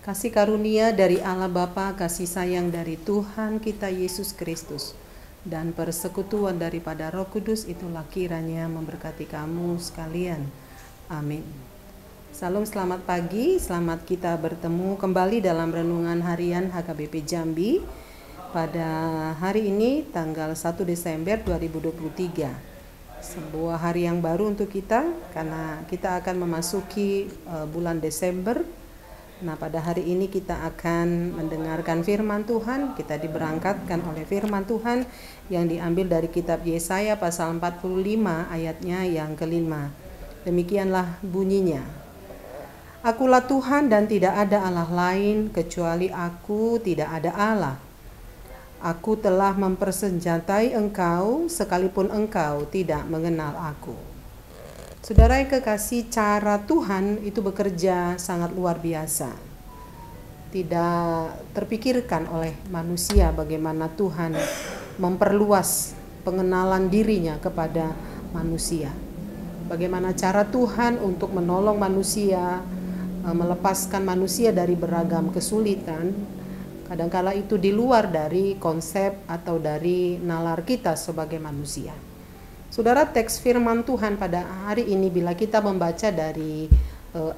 Kasih karunia dari Allah Bapa, kasih sayang dari Tuhan kita Yesus Kristus, dan persekutuan daripada Roh Kudus itulah kiranya memberkati kamu sekalian. Amin. Salam, selamat pagi, selamat kita bertemu kembali dalam renungan harian HKBP Jambi pada hari ini tanggal 1 Desember 2023. Sebuah hari yang baru untuk kita karena kita akan memasuki bulan Desember. Nah, pada hari ini kita akan mendengarkan firman Tuhan. Kita diberangkatkan oleh firman Tuhan yang diambil dari kitab Yesaya pasal 45 ayatnya yang kelima. Demikianlah bunyinya. Akulah Tuhan dan tidak ada Allah lain, kecuali aku tidak ada Allah. Aku telah mempersenjatai engkau sekalipun engkau tidak mengenal aku. Saudara yang kekasih, cara Tuhan itu bekerja sangat luar biasa. Tidak terpikirkan oleh manusia bagaimana Tuhan memperluas pengenalan dirinya kepada manusia. Bagaimana cara Tuhan untuk menolong manusia, melepaskan manusia dari beragam kesulitan. Kadangkala itu di luar dari konsep atau dari nalar kita sebagai manusia. Saudara, teks firman Tuhan pada hari ini bila kita membaca dari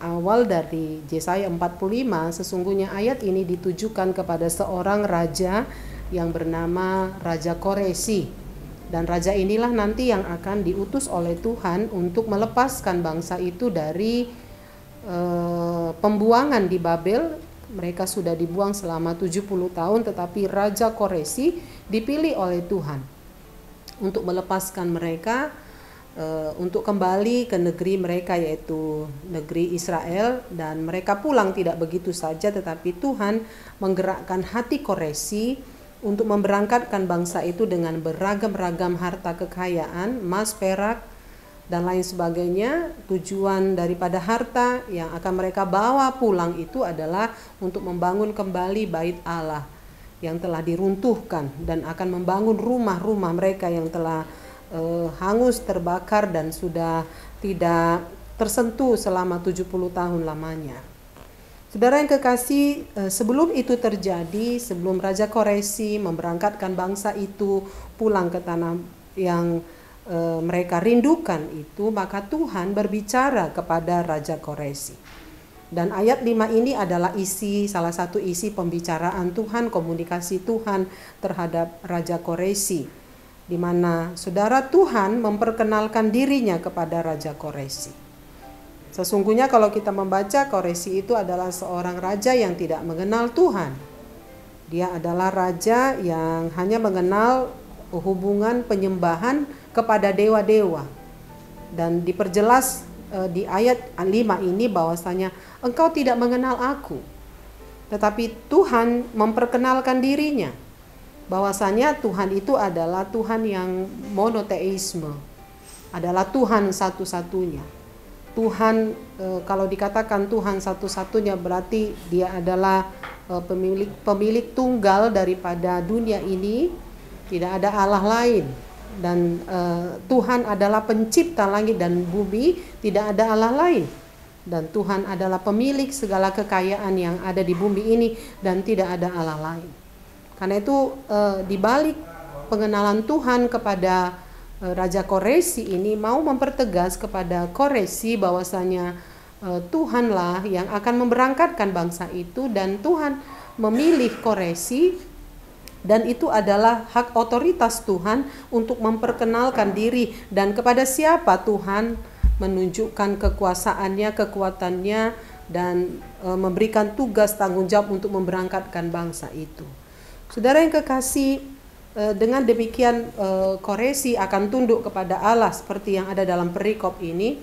awal dari Yesaya 45, sesungguhnya ayat ini ditujukan kepada seorang raja yang bernama Raja Koresi. Dan raja inilah nanti yang akan diutus oleh Tuhan untuk melepaskan bangsa itu dari pembuangan di Babel. Mereka sudah dibuang selama 70 tahun, tetapi Raja Koresi dipilih oleh Tuhan untuk melepaskan mereka untuk kembali ke negeri mereka, yaitu negeri Israel, dan mereka pulang tidak begitu saja, tetapi Tuhan menggerakkan hati Koresi untuk memberangkatkan bangsa itu dengan beragam-ragam harta kekayaan, emas, perak, dan lain sebagainya. Tujuan daripada harta yang akan mereka bawa pulang itu adalah untuk membangun kembali bait Allah yang telah diruntuhkan, dan akan membangun rumah-rumah mereka yang telah hangus, terbakar, dan sudah tidak tersentuh selama 70 tahun lamanya. Saudara yang kekasih, sebelum itu terjadi, sebelum Raja Koresi memberangkatkan bangsa itu pulang ke tanah yang mereka rindukan itu, maka Tuhan berbicara kepada Raja Koresi. Dan ayat 5 ini adalah salah satu isi pembicaraan Tuhan, komunikasi Tuhan terhadap Raja Koresi, di mana saudara Tuhan memperkenalkan dirinya kepada Raja Koresi. Sesungguhnya kalau kita membaca, Koresi itu adalah seorang raja yang tidak mengenal Tuhan. Dia adalah raja yang hanya mengenal hubungan penyembahan kepada dewa-dewa. Dan diperjelas di ayat 5 ini bahwasanya engkau tidak mengenal aku. Tetapi Tuhan memperkenalkan dirinya bahwasanya Tuhan itu adalah Tuhan yang monoteisme, adalah Tuhan satu-satunya. Tuhan, kalau dikatakan Tuhan satu-satunya berarti dia adalah pemilik tunggal daripada dunia ini, tidak ada Allah lain. Dan Tuhan adalah pencipta langit dan bumi, tidak ada Allah lain. Dan Tuhan adalah pemilik segala kekayaan yang ada di bumi ini, dan tidak ada Allah lain. Karena itu di balik pengenalan Tuhan kepada Raja Koresi ini mau mempertegas kepada Koresi bahwasanya Tuhanlah yang akan memberangkatkan bangsa itu, dan Tuhan memilih Koresi. Dan itu adalah hak otoritas Tuhan untuk memperkenalkan diri, dan kepada siapa Tuhan menunjukkan kekuasaannya, kekuatannya, dan memberikan tugas tanggung jawab untuk memberangkatkan bangsa itu. Saudara yang kekasih, dengan demikian Koresi akan tunduk kepada Allah seperti yang ada dalam perikop ini.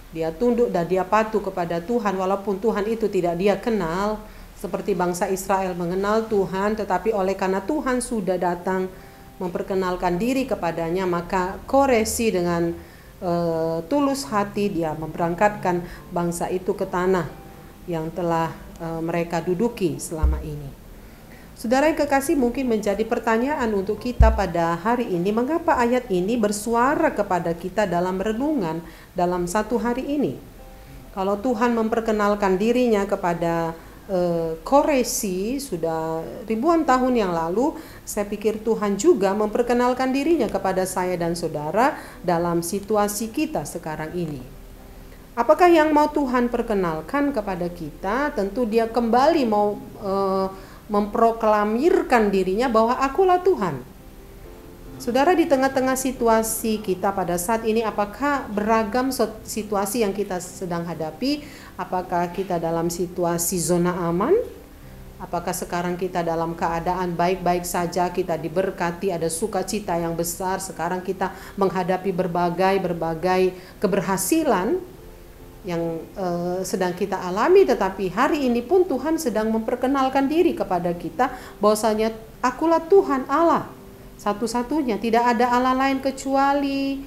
Dia tunduk dan dia patuh kepada Tuhan walaupun Tuhan itu tidak dia kenal. Seperti bangsa Israel mengenal Tuhan, tetapi oleh karena Tuhan sudah datang memperkenalkan diri kepadanya, maka Koresi dengan tulus hati dia memberangkatkan bangsa itu ke tanah yang telah mereka duduki selama ini. Saudara yang kekasih, mungkin menjadi pertanyaan untuk kita pada hari ini, mengapa ayat ini bersuara kepada kita dalam renungan dalam satu hari ini? Kalau Tuhan memperkenalkan dirinya kepada Koresi sudah ribuan tahun yang lalu, saya pikir Tuhan juga memperkenalkan dirinya kepada saya dan saudara dalam situasi kita sekarang ini. Apakah yang mau Tuhan perkenalkan kepada kita? Tentu dia kembali mau memproklamirkan dirinya bahwa akulah Tuhan. Saudara, di tengah-tengah situasi kita pada saat ini, apakah beragam situasi yang kita sedang hadapi? Apakah kita dalam situasi zona aman? Apakah sekarang kita dalam keadaan baik-baik saja, kita diberkati, ada sukacita yang besar? Sekarang kita menghadapi berbagai keberhasilan yang sedang kita alami, tetapi hari ini pun Tuhan sedang memperkenalkan diri kepada kita bahwasanya akulah Tuhan Allah satu-satunya, tidak ada Allah lain kecuali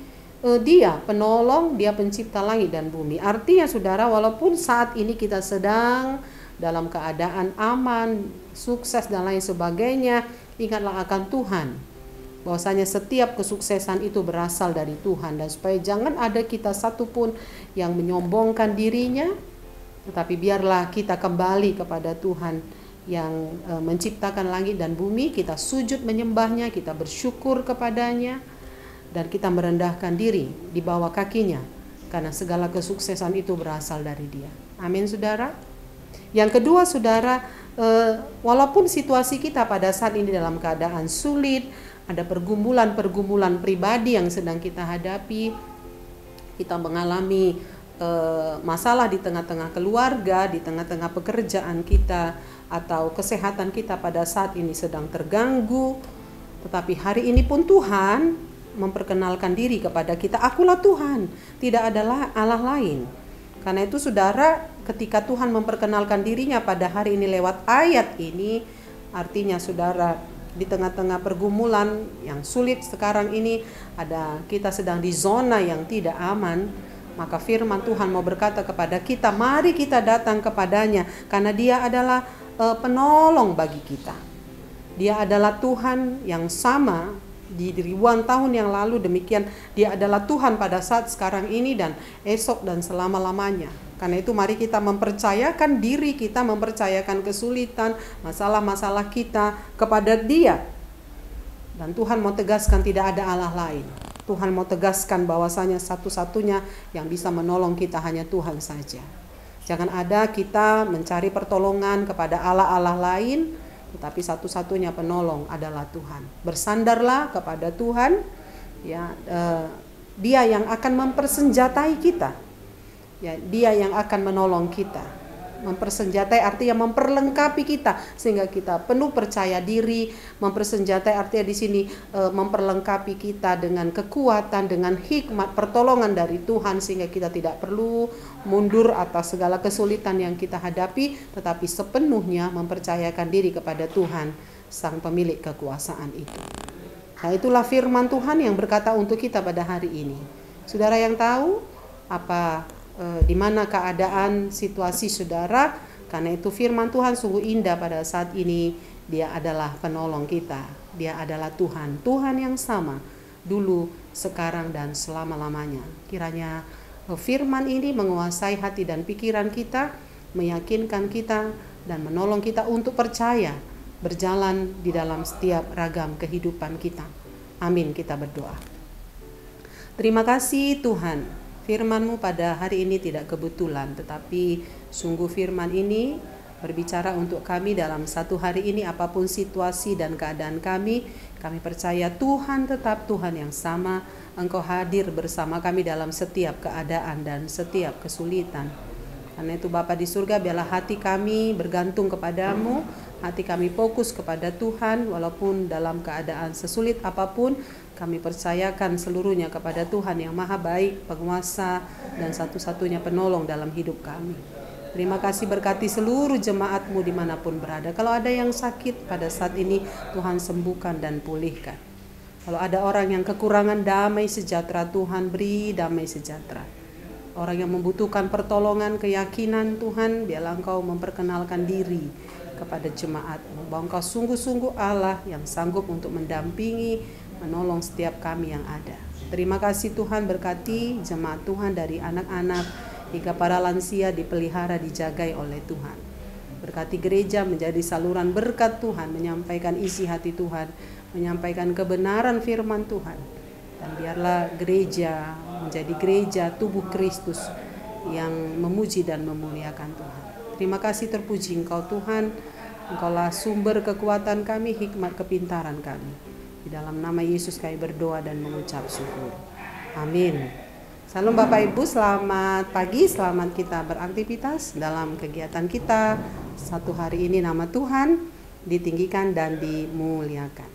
Dia penolong, Dia pencipta langit dan bumi. Artinya saudara, walaupun saat ini kita sedang dalam keadaan aman, sukses dan lain sebagainya, ingatlah akan Tuhan, bahwasanya setiap kesuksesan itu berasal dari Tuhan, dan supaya jangan ada kita satupun yang menyombongkan dirinya, tetapi biarlah kita kembali kepada Tuhan yang menciptakan langit dan bumi, kita sujud menyembahnya, kita bersyukur kepadanya, dan kita merendahkan diri di bawah kakinya, karena segala kesuksesan itu berasal dari Dia. Amin saudara. Yang kedua saudara, walaupun situasi kita pada saat ini dalam keadaan sulit, ada pergumulan pribadi yang sedang kita hadapi, kita mengalami masalah di tengah-tengah keluarga, di tengah-tengah pekerjaan kita, atau kesehatan kita pada saat ini sedang terganggu, tetapi hari ini pun Tuhan memperkenalkan diri kepada kita, akulah Tuhan, tidak ada Allah lain. Karena itu saudara, ketika Tuhan memperkenalkan dirinya pada hari ini lewat ayat ini, artinya saudara, di tengah-tengah pergumulan yang sulit sekarang ini, ada kita sedang di zona yang tidak aman, maka firman Tuhan mau berkata kepada kita, mari kita datang kepadanya, karena Dia adalah penolong bagi kita. Dia adalah Tuhan yang sama di ribuan tahun yang lalu, demikian Dia adalah Tuhan pada saat sekarang ini dan esok dan selama-lamanya. Karena itu mari kita mempercayakan diri kita, mempercayakan kesulitan, masalah-masalah kita kepada Dia. Dan Tuhan mau tegaskan tidak ada Allah lain. Tuhan mau tegaskan bahwasanya satu-satunya yang bisa menolong kita hanya Tuhan saja. Jangan ada kita mencari pertolongan kepada Allah-Allah lain, tetapi satu-satunya penolong adalah Tuhan. Bersandarlah kepada Tuhan, ya, Dia yang akan mempersenjatai kita, ya, Dia yang akan menolong kita. Mempersenjatai artinya memperlengkapi kita sehingga kita penuh percaya diri. Mempersenjatai artinya di sini memperlengkapi kita dengan kekuatan, dengan hikmat, pertolongan dari Tuhan, sehingga kita tidak perlu mundur atas segala kesulitan yang kita hadapi, tetapi sepenuhnya mempercayakan diri kepada Tuhan, Sang Pemilik kekuasaan itu. Nah, itulah firman Tuhan yang berkata untuk kita pada hari ini. Saudara yang tahu apa di mana keadaan situasi saudara, karena itu firman Tuhan sungguh indah pada saat ini. Dia adalah penolong kita, Dia adalah Tuhan yang sama dulu, sekarang dan selama-lamanya. Kiranya firman ini menguasai hati dan pikiran kita, meyakinkan kita dan menolong kita untuk percaya berjalan di dalam setiap ragam kehidupan kita. Amin, kita berdoa. Terima kasih Tuhan, firman-Mu pada hari ini tidak kebetulan, tetapi sungguh firman ini berbicara untuk kami dalam satu hari ini. Apapun situasi dan keadaan kami percaya Tuhan tetap Tuhan yang sama. Engkau hadir bersama kami dalam setiap keadaan dan setiap kesulitan. Karena itu Bapa di surga, biarlah hati kami bergantung kepadamu, hati kami fokus kepada Tuhan, walaupun dalam keadaan sesulit apapun, kami percayakan seluruhnya kepada Tuhan yang maha baik, penguasa, dan satu-satunya penolong dalam hidup kami. Terima kasih, berkati seluruh jemaat-Mu dimanapun berada. Kalau ada yang sakit pada saat ini, Tuhan sembuhkan dan pulihkan. Kalau ada orang yang kekurangan damai sejahtera, Tuhan beri damai sejahtera. Orang yang membutuhkan pertolongan, keyakinan, Tuhan, biarlah Engkau memperkenalkan diri kepada jemaat-Mu, bahwa Engkau sungguh-sungguh Allah yang sanggup untuk mendampingi, menolong setiap kami yang ada. Terima kasih Tuhan, berkati jemaat Tuhan dari anak-anak hingga para lansia dipelihara, dijagai oleh Tuhan. Berkati gereja menjadi saluran berkat Tuhan, menyampaikan isi hati Tuhan, menyampaikan kebenaran firman Tuhan. Dan biarlah gereja menjadi gereja tubuh Kristus yang memuji dan memuliakan Tuhan. Terima kasih, terpuji Engkau Tuhan. Engkaulah sumber kekuatan kami, hikmat kepintaran kami. Di dalam nama Yesus kami berdoa dan mengucap syukur. Amin. Salam Bapak Ibu, selamat pagi, selamat kita beraktivitas dalam kegiatan kita. Satu hari ini nama Tuhan ditinggikan dan dimuliakan.